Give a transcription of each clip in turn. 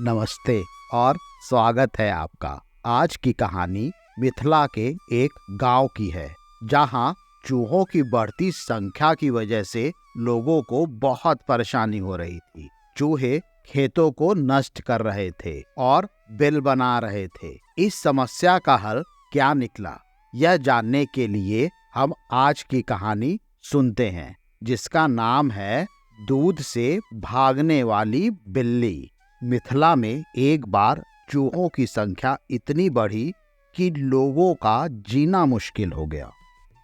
नमस्ते और स्वागत है आपका। आज की कहानी मिथिला के एक गांव की है, जहां चूहों की बढ़ती संख्या की वजह से लोगों को बहुत परेशानी हो रही थी। चूहे खेतों को नष्ट कर रहे थे और बिल बना रहे थे। इस समस्या का हल क्या निकला, यह जानने के लिए हम आज की कहानी सुनते हैं, जिसका नाम है दूध से भागने वाली बिल्ली। मिथिला में एक बार चूहों की संख्या इतनी बढ़ी कि लोगों का जीना मुश्किल हो गया।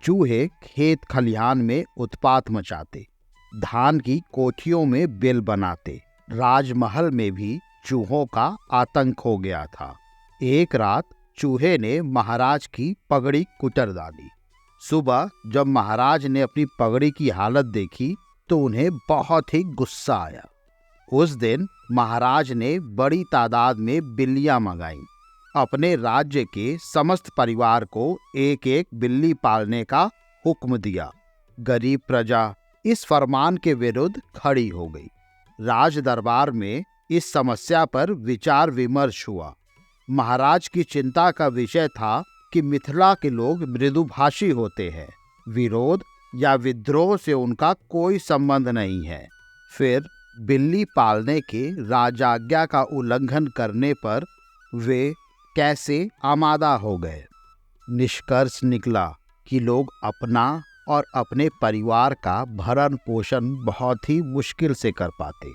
चूहे खेत खलिहान में उत्पात मचाते, धान की कोठियों में बिल बनाते। राजमहल में भी चूहों का आतंक हो गया था। एक रात चूहे ने महाराज की पगड़ी कुतर डाली। सुबह जब महाराज ने अपनी पगड़ी की हालत देखी तो उन्हें बहुत ही गुस्सा आया। उस दिन महाराज ने बड़ी तादाद में बिल्लियां मंगाई। अपने राज्य के समस्त परिवार को एक एक बिल्ली पालने का हुक्म दिया। गरीब प्रजा इस फरमान के विरुद्ध खड़ी हो गई। राज दरबार में इस समस्या पर विचार विमर्श हुआ। महाराज की चिंता का विषय था कि मिथिला के लोग मृदुभाषी होते हैं। विरोध या विद्रोह से उनका कोई संबंध नहीं है। फिर बिल्ली पालने के राजाज्ञा का उल्लंघन करने पर वे कैसे आमादा हो गए। निष्कर्ष निकला कि लोग अपना और अपने परिवार का भरण पोषण बहुत ही मुश्किल से कर पाते।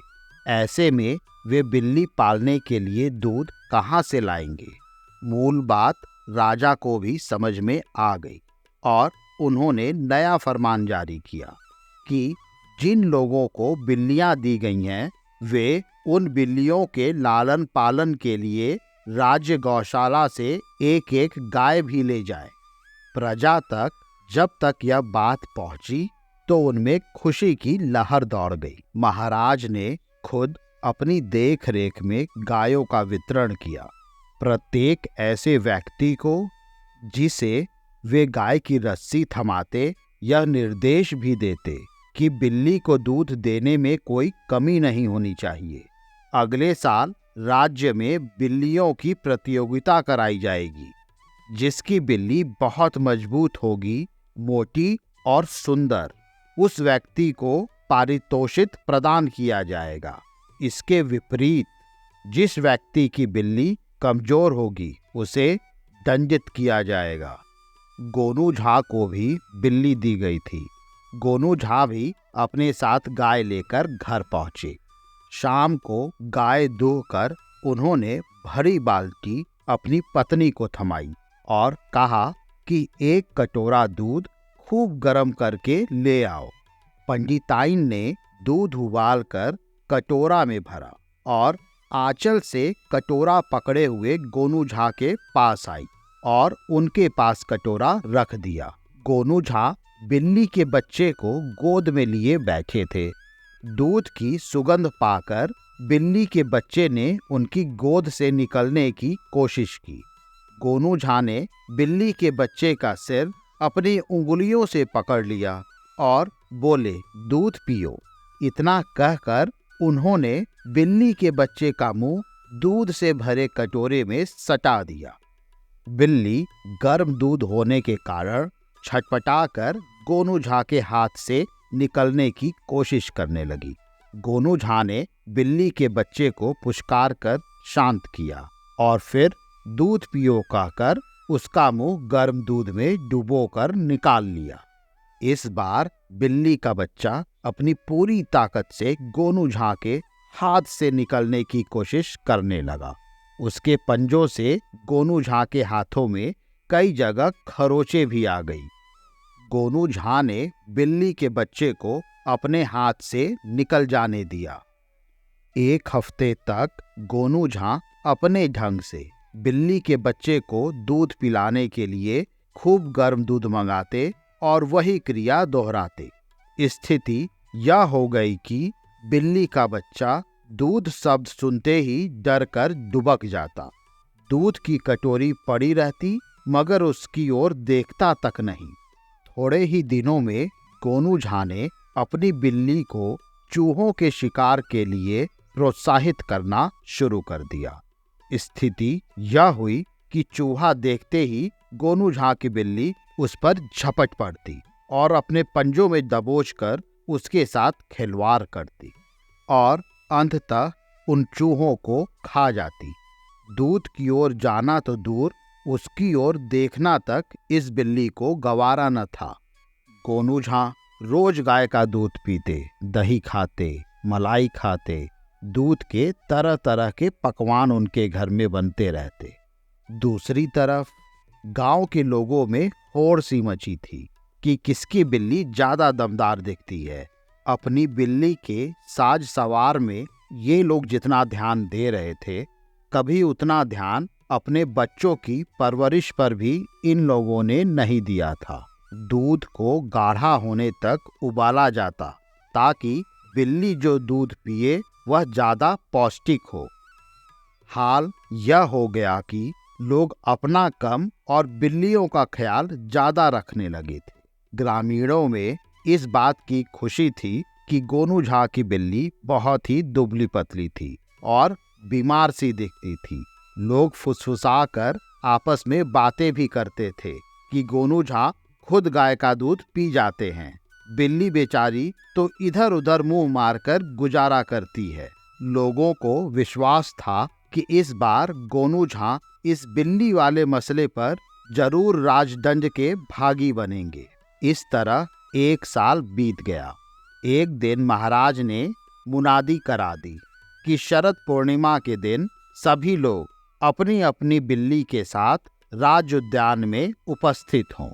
ऐसे में वे बिल्ली पालने के लिए दूध कहाँ से लाएंगे। मूल बात राजा को भी समझ में आ गई और उन्होंने नया फरमान जारी किया कि जिन लोगों को बिल्लियां दी गई हैं, वे उन बिल्लियों के लालन पालन के लिए राज्य गौशाला से एक एक गाय भी ले जाए। प्रजा तक जब तक यह बात पहुंची तो उनमें खुशी की लहर दौड़ गई। महाराज ने खुद अपनी देख रेख में गायों का वितरण किया। प्रत्येक ऐसे व्यक्ति को जिसे वे गाय की रस्सी थमाते, यह निर्देश भी देते कि बिल्ली को दूध देने में कोई कमी नहीं होनी चाहिए। अगले साल राज्य में बिल्लियों की प्रतियोगिता कराई जाएगी। जिसकी बिल्ली बहुत मजबूत होगी, मोटी और सुंदर, उस व्यक्ति को पारितोषिक प्रदान किया जाएगा। इसके विपरीत जिस व्यक्ति की बिल्ली कमजोर होगी, उसे दंडित किया जाएगा। गोनू झा को भी बिल्ली दी गई थी। गोनू झा भी अपने साथ गाय लेकर घर पहुंचे। शाम को गाय दूहकर उन्होंने भरी बाल्टी अपनी पत्नी को थमाई और कहा कि एक कटोरा दूध खूब गर्म करके ले आओ। पंडिताइन ने दूध उबालकर कटोरा में भरा और आंचल से कटोरा पकड़े हुए गोनू झा के पास आई और उनके पास कटोरा रख दिया। गोनू झा बिल्ली के बच्चे को गोद में लिए बैठे थे। दूध की सुगंध पाकर बिल्ली के बच्चे ने उनकी गोद से निकलने की कोशिश की। गोनू झा ने बिल्ली के बच्चे का सिर अपनी उंगलियों से पकड़ लिया और बोले, दूध पियो। इतना कहकर उन्होंने बिल्ली के बच्चे का मुंह दूध से भरे कटोरे में सटा दिया। बिल्ली गर्म दूध होने के कारण छटपटाकर गोनू झा के हाथ से निकलने की कोशिश करने लगी। गोनू झा ने बिल्ली के बच्चे को पुचकार कर शांत किया और फिर दूध पियो कहकर उसका मुंह गर्म दूध में डुबोकर निकाल लिया। इस बार बिल्ली का बच्चा अपनी पूरी ताकत से गोनू झा के हाथ से निकलने की कोशिश करने लगा। उसके पंजों से गोनू झा के हाथों में कई जगह खरोंचें भी आ गई। गोनू झा ने बिल्ली के बच्चे को अपने हाथ से निकल जाने दिया। एक हफ्ते तक गोनू झा अपने ढंग से बिल्ली के बच्चे को दूध पिलाने के लिए खूब गर्म दूध मंगाते और वही क्रिया दोहराते। स्थिति यह हो गई कि बिल्ली का बच्चा दूध शब्द सुनते ही डर कर दुबक जाता। दूध की कटोरी पड़ी रहती मगर उसकी ओर देखता तक नहीं। थोड़े ही दिनों में गोनू झा ने अपनी बिल्ली को चूहों के शिकार के लिए प्रोत्साहित करना शुरू कर दिया। स्थिति यह हुई कि चूहा देखते ही गोनू झा की बिल्ली उस पर झपट पड़ती और अपने पंजों में दबोचकर उसके साथ खिलवाड़ करती और अंततः उन चूहों को खा जाती। दूध की ओर जाना तो दूर, उसकी ओर देखना तक इस बिल्ली को गवारा न था। गोनू झा रोज गाय का दूध पीते, दही खाते, मलाई खाते, दूध के तरह तरह के पकवान उनके घर में बनते रहते। दूसरी तरफ गांव के लोगों में होड़ सी मची थी कि किसकी बिल्ली ज्यादा दमदार दिखती है। अपनी बिल्ली के साज सवार में ये लोग जितना ध्यान दे रहे थे, कभी उतना ध्यान अपने बच्चों की परवरिश पर भी इन लोगों ने नहीं दिया था। दूध को गाढ़ा होने तक उबाला जाता ताकि बिल्ली जो दूध पिए वह ज्यादा पौष्टिक हो। हाल यह हो गया कि लोग अपना कम और बिल्लियों का ख्याल ज्यादा रखने लगे थे। ग्रामीणों में इस बात की खुशी थी कि गोनू झा की बिल्ली बहुत ही दुबली पतली थी और बीमार सी दिखती थी। लोग फुसफुसाकर आपस में बातें भी करते थे कि गोनू झा खुद गाय का दूध पी जाते हैं, बिल्ली बेचारी तो इधर उधर मुंह मारकर गुजारा करती है। लोगों को विश्वास था कि इस बार गोनू झा इस बिल्ली वाले मसले पर जरूर राजदंड के भागी बनेंगे। इस तरह 1 साल बीत गया। एक दिन महाराज ने मुनादी करा दी कि शरद पूर्णिमा के दिन सभी लोग अपनी अपनी बिल्ली के साथ राज उद्यान में उपस्थित हों।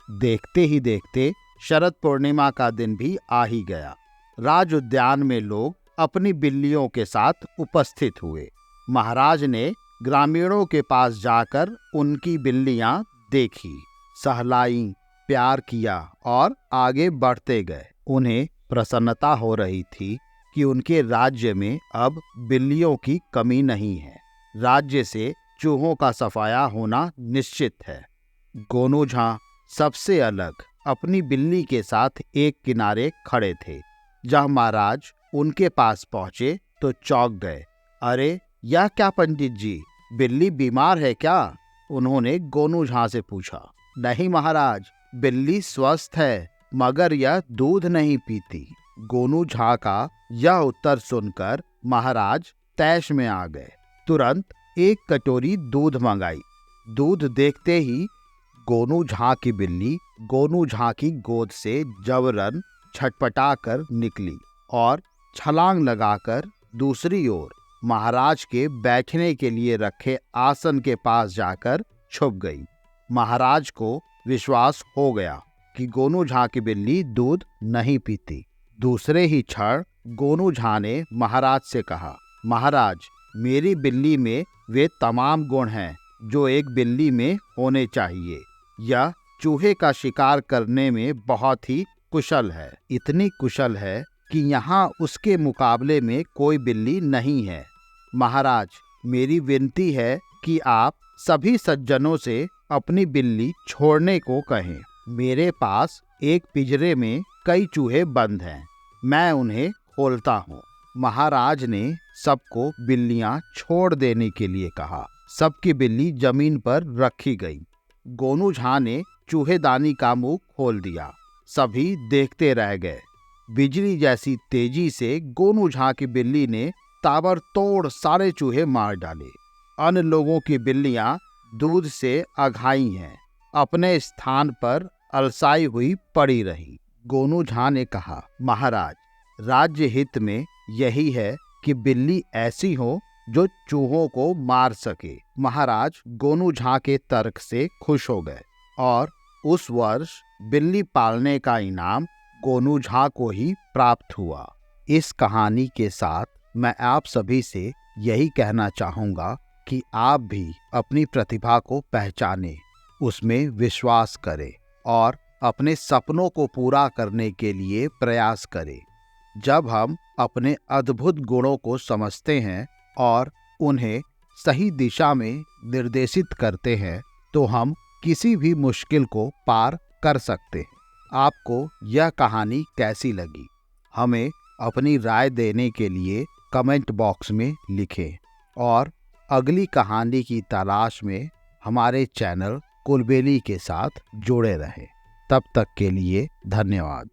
देखते ही देखते शरद पूर्णिमा का दिन भी आ ही गया। राज उद्यान में लोग अपनी बिल्लियों के साथ उपस्थित हुए। महाराज ने ग्रामीणों के पास जाकर उनकी बिल्लियां देखी, सहलाई, प्यार किया और आगे बढ़ते गए। उन्हें प्रसन्नता हो रही थी कि उनके राज्य में अब बिल्लियों की कमी नहीं है। राज्य से चूहों का सफाया होना निश्चित है। गोनू झा सबसे अलग अपनी बिल्ली के साथ एक किनारे खड़े थे। जब महाराज उनके पास पहुंचे तो चौंक गए। अरे यह क्या पंडित जी, बिल्ली बीमार है क्या? उन्होंने गोनू झा से पूछा। नहीं महाराज, बिल्ली स्वस्थ है मगर यह दूध नहीं पीती। गोनू झा का यह उत्तर सुनकर महाराज तैश में आ गए। तुरंत एक कटोरी दूध मंगाई। दूध देखते ही गोनू झा की बिल्ली गोनू झा की गोद से जबरन छटपटाकर निकली और छलांग लगाकर दूसरी ओर महाराज के बैठने के लिए रखे आसन के पास जाकर छुप गई। महाराज को विश्वास हो गया कि गोनू झा की बिल्ली दूध नहीं पीती। दूसरे ही क्षण गोनू झा ने महाराज से कहा, महाराज, मेरी बिल्ली में वे तमाम गुण हैं जो एक बिल्ली में होने चाहिए। यह चूहे का शिकार करने में बहुत ही कुशल है। इतनी कुशल है कि यहाँ उसके मुकाबले में कोई बिल्ली नहीं है। महाराज, मेरी विनती है कि आप सभी सज्जनों से अपनी बिल्ली छोड़ने को कहें। मेरे पास एक पिंजरे में कई चूहे बंद हैं, मैं उन्हें खोलता हूँ। महाराज ने सबको बिल्लियां छोड़ देने के लिए कहा। सबकी बिल्ली जमीन पर रखी गई। गोनू झा ने चूहेदानी का मुंह खोल दिया। सभी देखते रह गए। बिजली जैसी तेजी से गोनू झा की बिल्ली ने ताबड़तोड़ सारे चूहे मार डाले। अन्य लोगों की बिल्लियां दूध से अघाई हैं, अपने स्थान पर अलसाई हुई पड़ी रही। गोनू झा ने कहा, महाराज, राज्य हित में यही है कि बिल्ली ऐसी हो जो चूहों को मार सके। महाराज गोनू झा के तर्क से खुश हो गए और उस वर्ष बिल्ली पालने का इनाम गोनू झा को ही प्राप्त हुआ। इस कहानी के साथ मैं आप सभी से यही कहना चाहूँगा कि आप भी अपनी प्रतिभा को पहचानें, उसमें विश्वास करें और अपने सपनों को पूरा करने के लिए प्रयास करें। जब हम अपने अद्भुत गुणों को समझते हैं और उन्हें सही दिशा में निर्देशित करते हैं तो हम किसी भी मुश्किल को पार कर सकते हैं। आपको यह कहानी कैसी लगी? हमें अपनी राय देने के लिए कमेंट बॉक्स में लिखें और अगली कहानी की तलाश में हमारे चैनल कुलबेली के साथ जुड़े रहें। तब तक के लिए धन्यवाद।